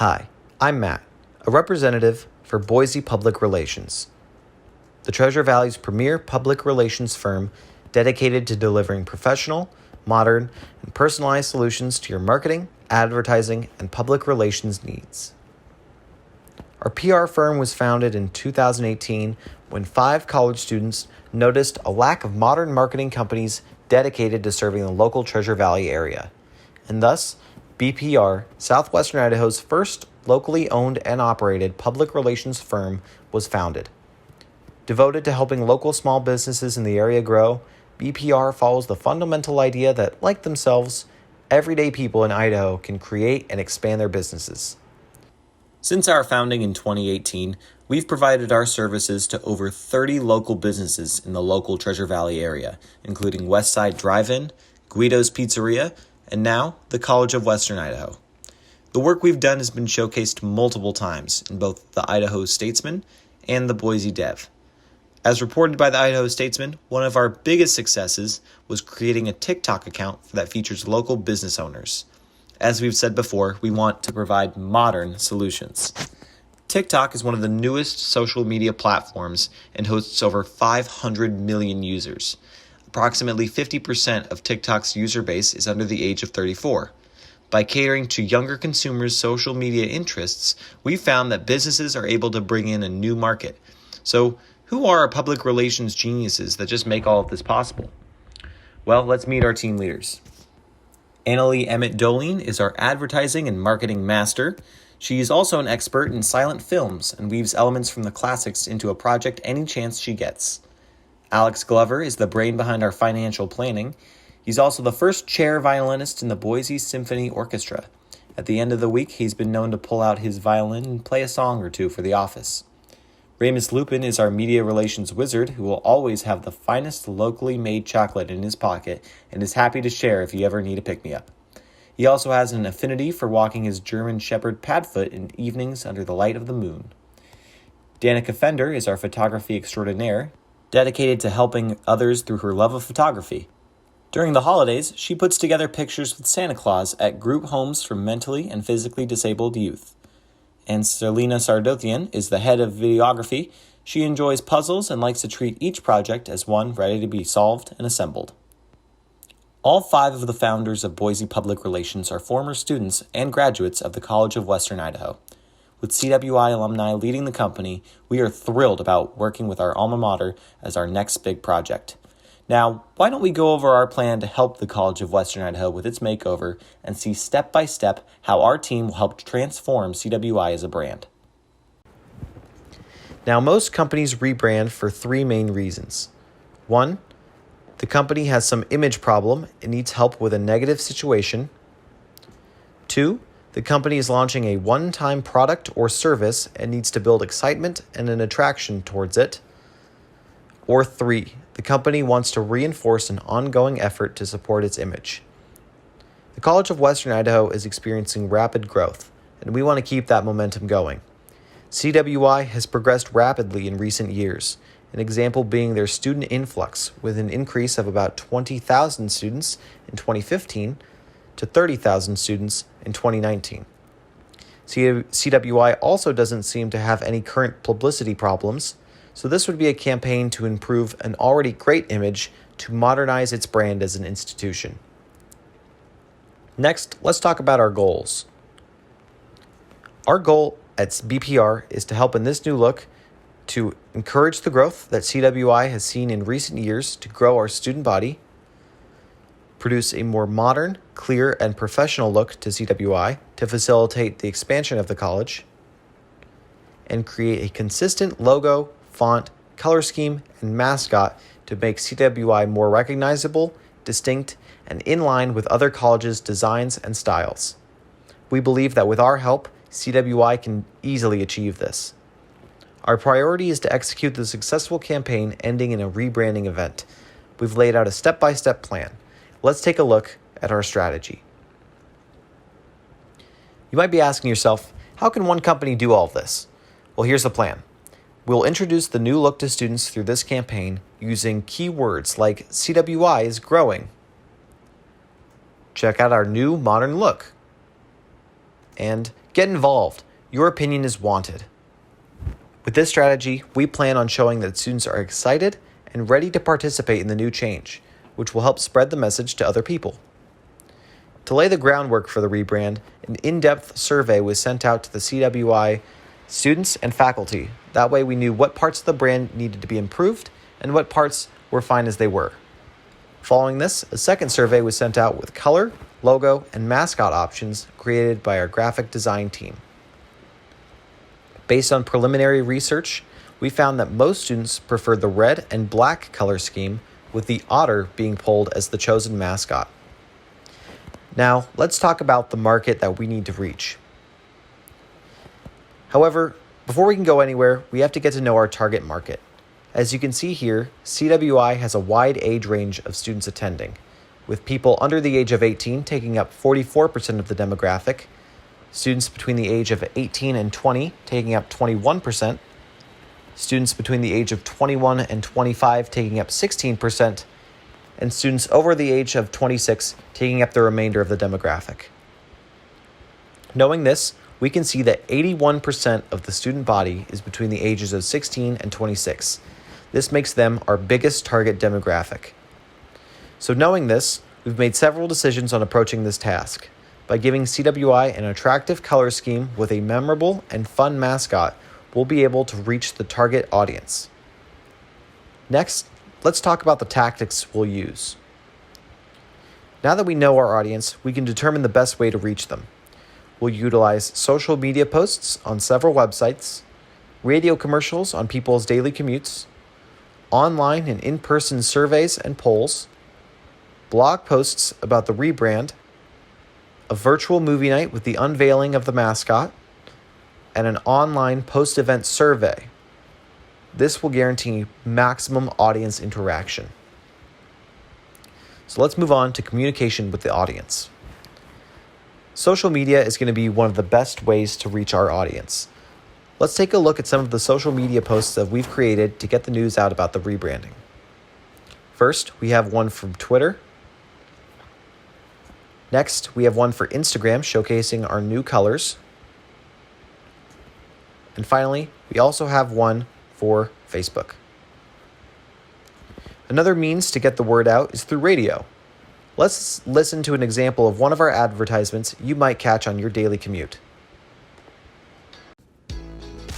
Hi, I'm Matt, a representative for Boise Public Relations, the Treasure Valley's premier public relations firm dedicated to delivering professional, modern, and personalized solutions to your marketing, advertising, and public relations needs. Our PR firm was founded in 2018 when 5 college students noticed a lack of modern marketing companies dedicated to serving the local Treasure Valley area, and thus BPR, Southwestern Idaho's first locally owned and operated public relations firm, was founded. Devoted to helping local small businesses in the area grow, BPR follows the fundamental idea that, like themselves, everyday people in Idaho can create and expand their businesses. Since our founding in 2018, we've provided our services to over 30 local businesses in the local Treasure Valley area, including Westside Drive-In, Guido's Pizzeria, and now the College of Western Idaho. The work we've done has been showcased multiple times in both the Idaho Statesman and the Boise Dev. As reported by the Idaho Statesman, one of our biggest successes was creating a TikTok account that features local business owners. As we've said before, we want to provide modern solutions. TikTok is one of the newest social media platforms and hosts over 500 million users. Approximately 50% of TikTok's user base is under the age of 34. By catering to younger consumers' social media interests, we found that businesses are able to bring in a new market. So, who are our public relations geniuses that just make all of this possible? Well, let's meet our team leaders. Annalie Emmett-Doline is our advertising and marketing master. She is also an expert in silent films and weaves elements from the classics into a project any chance she gets. Alex Glover is the brain behind our financial planning. He's also the first chair violinist in the Boise Symphony Orchestra. At the end of the week, he's been known to pull out his violin and play a song or two for the office. Remus Lupin is our media relations wizard who will always have the finest locally made chocolate in his pocket and is happy to share if you ever need a pick-me-up. He also has an affinity for walking his German Shepherd Padfoot in evenings under the light of the moon. Danica Fender is our photography extraordinaire, dedicated to helping others through her love of photography. During the holidays, she puts together pictures with Santa Claus at group homes for mentally and physically disabled youth. And Selena Sardothian is the head of videography. She enjoys puzzles and likes to treat each project as one ready to be solved and assembled. All 5 of the founders of Boise Public Relations are former students and graduates of the College of Western Idaho. With CWI alumni leading the company, we are thrilled about working with our alma mater as our next big project. Now, why don't we go over our plan to help the College of Western Idaho with its makeover and see step by step how our team will help transform CWI as a brand. Now, most companies rebrand for 3 main reasons. 1, the company has some image problem and needs help with a negative situation. 2, the company is launching a one-time product or service and needs to build excitement and an attraction towards it. Or 3, the company wants to reinforce an ongoing effort to support its image. The College of Western Idaho is experiencing rapid growth, and we want to keep that momentum going. CWI has progressed rapidly in recent years, an example being their student influx, with an increase of about 20,000 students in 2015 to 30,000 students in 2019. CWI also doesn't seem to have any current publicity problems, so this would be a campaign to improve an already great image to modernize its brand as an institution. Next, let's talk about our goals. Our goal at BPR is to help in this new look to encourage the growth that CWI has seen in recent years to grow our student body, produce a more modern, clear, and professional look to CWI to facilitate the expansion of the college, and create a consistent logo, font, color scheme, and mascot to make CWI more recognizable, distinct, and in line with other colleges' designs and styles. We believe that with our help, CWI can easily achieve this. Our priority is to execute the successful campaign ending in a rebranding event. We've laid out a step-by-step plan. Let's take a look at our strategy. You might be asking yourself, how can one company do all of this? Well, here's the plan. We'll introduce the new look to students through this campaign using keywords like CWI is growing. Check out our new modern look. and get involved. Your opinion is wanted. With this strategy, we plan on showing that students are excited and ready to participate in the new change, which will help spread the message to other people. To lay the groundwork for the rebrand, an in-depth survey was sent out to the CWI students and faculty. That way we knew what parts of the brand needed to be improved and what parts were fine as they were. Following this, a second survey was sent out with color, logo, and mascot options created by our graphic design team. Based on preliminary research, we found that most students preferred the red and black color scheme, with the otter being pulled as the chosen mascot. Now, let's talk about the market that we need to reach. However, before we can go anywhere, we have to get to know our target market. As you can see here, CWI has a wide age range of students attending, with people under the age of 18 taking up 44% of the demographic, students between the age of 18 and 20 taking up 21%, students between the age of 21 and 25 taking up 16%, and students over the age of 26 taking up the remainder of the demographic. Knowing this, we can see that 81% of the student body is between the ages of 16 and 26. This makes them our biggest target demographic. So knowing this, we've made several decisions on approaching this task. By giving CWI an attractive color scheme with a memorable and fun mascot, we'll be able to reach the target audience. Next, let's talk about the tactics we'll use. Now that we know our audience, we can determine the best way to reach them. We'll utilize social media posts on several websites, radio commercials on people's daily commutes, online and in-person surveys and polls, blog posts about the rebrand, a virtual movie night with the unveiling of the mascot, and an online post-event survey. This will guarantee maximum audience interaction. So let's move on to communication with the audience. Social media is going to be one of the best ways to reach our audience. Let's take a look at some of the social media posts that we've created to get the news out about the rebranding. First, we have one from Twitter. Next, we have one for Instagram showcasing our new colors. And finally, we also have one for Facebook. Another means to get the word out is through radio. Let's listen to an example of one of our advertisements you might catch on your daily commute.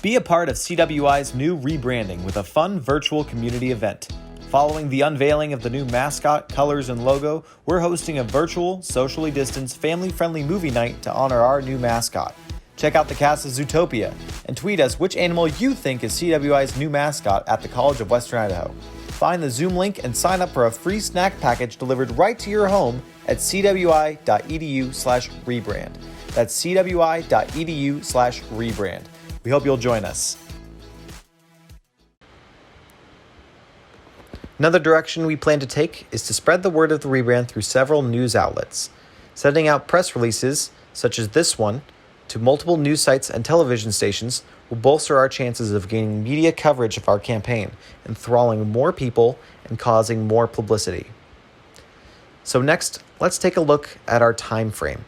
Be a part of CWI's new rebranding with a fun virtual community event. Following the unveiling of the new mascot, colors, and logo, we're hosting a virtual, socially distanced, family-friendly movie night to honor our new mascot. Check out the cast of Zootopia and tweet us which animal you think is CWI's new mascot at the College of Western Idaho. Find the Zoom link and sign up for a free snack package delivered right to your home at cwi.edu/rebrand. That's cwi.edu/rebrand. We hope you'll join us. Another direction we plan to take is to spread the word of the rebrand through several news outlets. Sending out press releases, such as this one, to multiple news sites and television stations will bolster our chances of gaining media coverage of our campaign, enthralling more people and causing more publicity. So next, let's take a look at our time frame.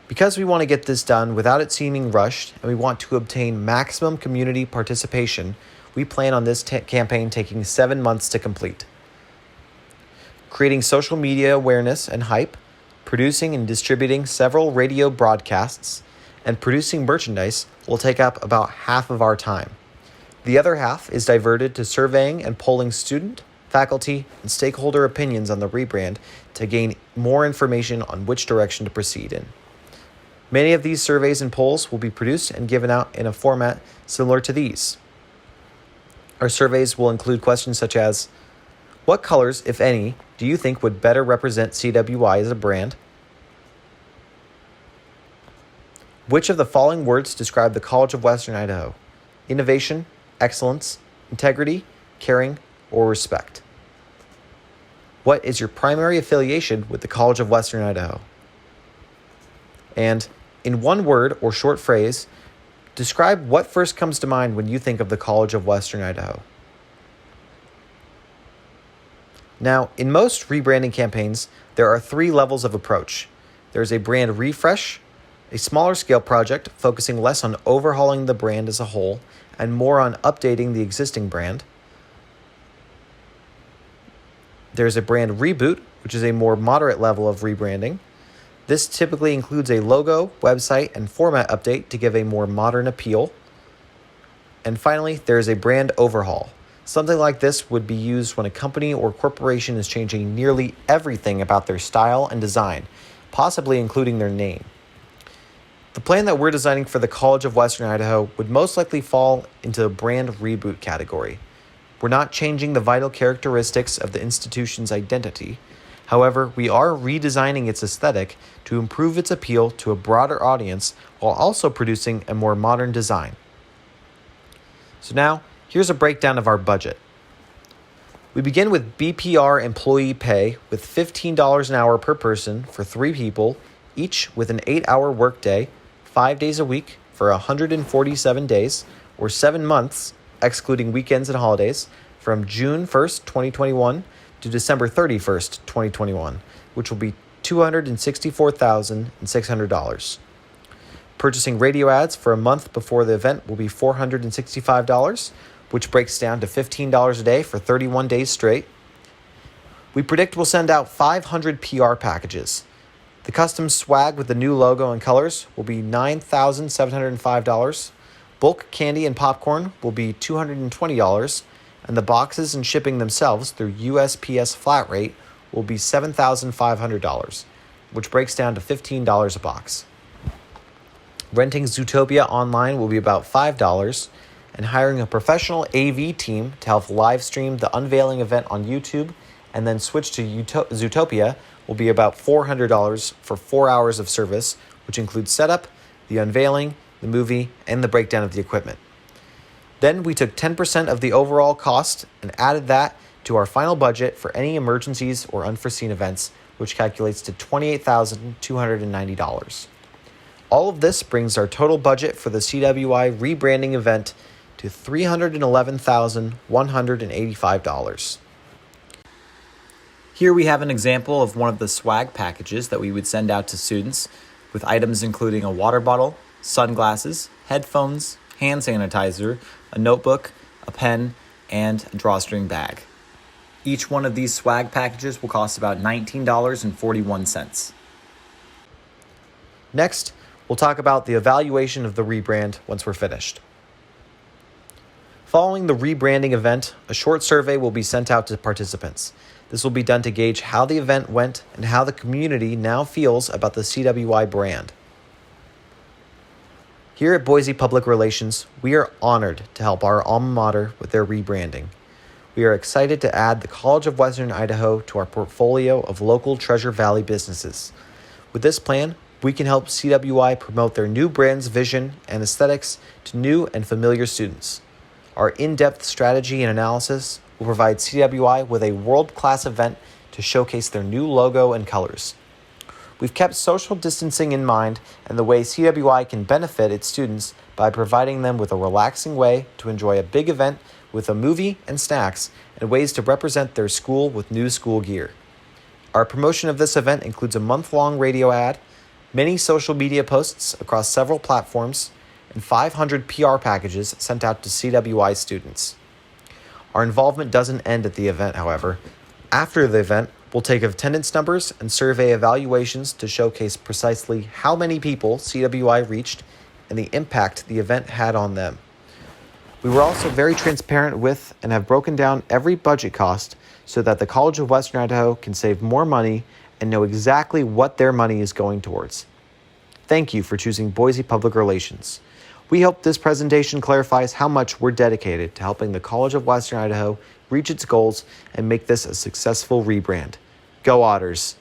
Because we want to get this done without it seeming rushed and we want to obtain maximum community participation, we plan on this campaign taking 7 months to complete. Creating social media awareness and hype, producing and distributing several radio broadcasts, and producing merchandise will take up about half of our time. The other half is diverted to surveying and polling student, faculty, and stakeholder opinions on the rebrand to gain more information on which direction to proceed in. Many of these surveys and polls will be produced and given out in a format similar to these. Our surveys will include questions such as, what colors, if any, do you think would better represent CWI as a brand? Which of the following words describe the College of Western Idaho? Innovation, excellence, integrity, caring, or respect? What is your primary affiliation with the College of Western Idaho? And in one word or short phrase, describe what first comes to mind when you think of the College of Western Idaho. Now, in most rebranding campaigns, there are 3 levels of approach. There's a brand refresh, A smaller scale project focusing less on overhauling the brand as a whole and more on updating the existing brand. There's a brand reboot, which is a more moderate level of rebranding. This typically includes a logo, website, and format update to give a more modern appeal. And finally, there's a brand overhaul. Something like this would be used when a company or corporation is changing nearly everything about their style and design, possibly including their name. The plan that we're designing for the College of Western Idaho would most likely fall into the brand reboot category. We're not changing the vital characteristics of the institution's identity. However, we are redesigning its aesthetic to improve its appeal to a broader audience while also producing a more modern design. So now, here's a breakdown of our budget. We begin with BPR employee pay with $15 an hour per person for 3 people, each with an 8-hour workday, 5 days a week for 147 days, or 7 months, excluding weekends and holidays, from June 1st, 2021 to December 31st, 2021, which will be $264,600. Purchasing radio ads for a month before the event will be $465, which breaks down to $15 a day for 31 days straight. We predict we'll send out 500 PR packages. The custom swag with the new logo and colors will be $9,705. Bulk candy and popcorn will be $220, and the boxes and shipping themselves through USPS flat rate will be $7,500, which breaks down to $15 a box. Renting Zootopia online will be about $5, and hiring a professional AV team to help live stream the unveiling event on YouTube and then switch to Zootopia will be about $400 for 4 hours of service, which includes setup, the unveiling, the movie, and the breakdown of the equipment. Then we took 10% of the overall cost and added that to our final budget for any emergencies or unforeseen events, which calculates to $28,290. All of this brings our total budget for the CWI rebranding event to $311,185. Here we have an example of one of the swag packages that we would send out to students, with items including a water bottle, sunglasses, headphones, hand sanitizer, a notebook, a pen, and a drawstring bag. Each one of these swag packages will cost about $19.41. Next, we'll talk about the evaluation of the rebrand once we're finished. Following the rebranding event, a short survey will be sent out to participants. This will be done to gauge how the event went and how the community now feels about the CWI brand. Here at Boise Public Relations, we are honored to help our alma mater with their rebranding. We are excited to add the College of Western Idaho to our portfolio of local Treasure Valley businesses. With this plan, we can help CWI promote their new brand's vision and aesthetics to new and familiar students. Our in-depth strategy and analysis will provide CWI with a world-class event to showcase their new logo and colors. We've kept social distancing in mind and the way CWI can benefit its students by providing them with a relaxing way to enjoy a big event with a movie and snacks and ways to represent their school with new school gear. Our promotion of this event includes a month-long radio ad, many social media posts across several platforms, and 500 PR packages sent out to CWI students. Our involvement doesn't end at the event, however. After the event, we'll take attendance numbers and survey evaluations to showcase precisely how many people CWI reached and the impact the event had on them. We were also very transparent with and have broken down every budget cost so that the College of Western Idaho can save more money and know exactly what their money is going towards. Thank you for choosing Boise Public Relations. We hope this presentation clarifies how much we're dedicated to helping the College of Western Idaho reach its goals and make this a successful rebrand. Go Otters!